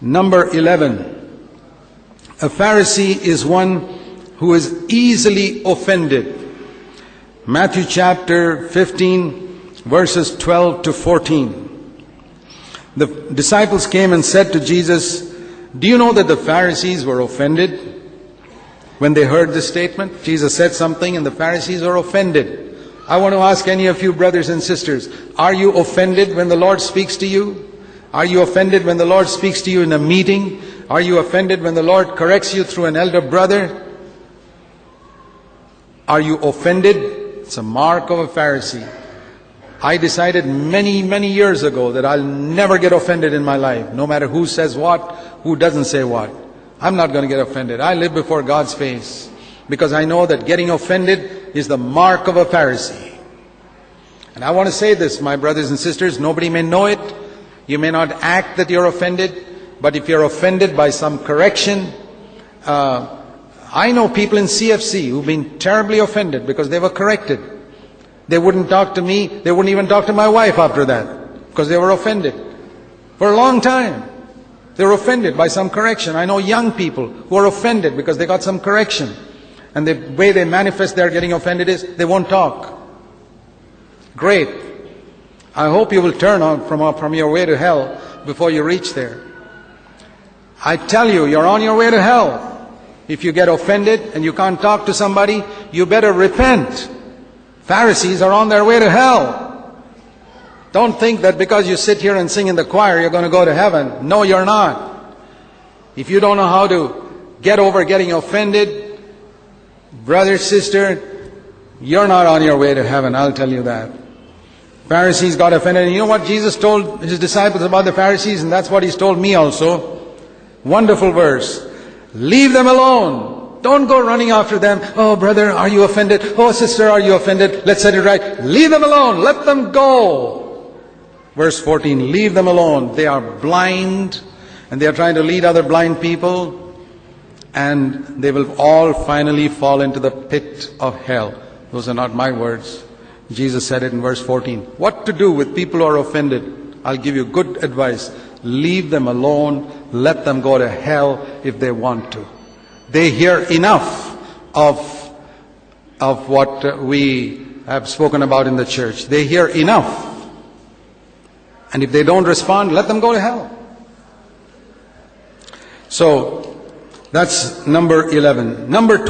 Number 11. A Pharisee is one who is easily offended. Matthew chapter 15, verses 12 to 14. The disciples came and said to Jesus, "Do you know that the Pharisees were offended when they heard this statement?" Jesus said something and the Pharisees are offended. I want to ask any of you brothers and sisters, are you offended when the Lord speaks to you? Are you offended when the Lord speaks to you in a meeting? Are you offended when the Lord corrects you through an elder brother? Are you offended? It's a mark of a Pharisee. I decided many years ago that I'll never get offended in my life, no matter who says what, who doesn't say what. I'm not going to get offended. I live before God's face because I know that getting offended is the mark of a Pharisee. And I want to say this, my brothers and sisters, nobody may know it. You may not act that you're offended, but if you're offended by some correction, I know people in CFC who've been terribly offended because they were corrected. They wouldn't talk to me, they wouldn't even talk to my wife after that because they were offended. For a long time, they were offended by some correction. I know young people who are offended because they got some correction. And the way they manifest their getting offended is they won't talk. Great. I hope you will turn from your way to hell before you reach there. I tell you, you're on your way to hell. If you get offended and you can't talk to somebody, you better repent. Pharisees are on their way to hell. Don't think that because you sit here and sing in the choir, you're going to go to heaven. No, you're not. If you don't know how to get over getting offended, brother, sister, you're not on your way to heaven, I'll tell you that. Pharisees got offended. And you know what Jesus told his disciples about the Pharisees? And that's what he's told me also. Wonderful verse. Leave them alone. Don't go running after them. Oh, brother, are you offended? Oh, sister, are you offended? Let's set it right. Leave them alone. Let them go. Verse 14, leave them alone. They are blind and they are trying to lead other blind people, and they will all finally fall into the pit of hell. Those are not my words. Jesus said it in verse 14. What to do with people who are offended? I'll give you good advice. Leave them alone. Let them go to hell if they want to. They hear enough of what we have spoken about in the church. They hear enough. And if they don't respond, let them go to hell. So, that's number 11. Number 12.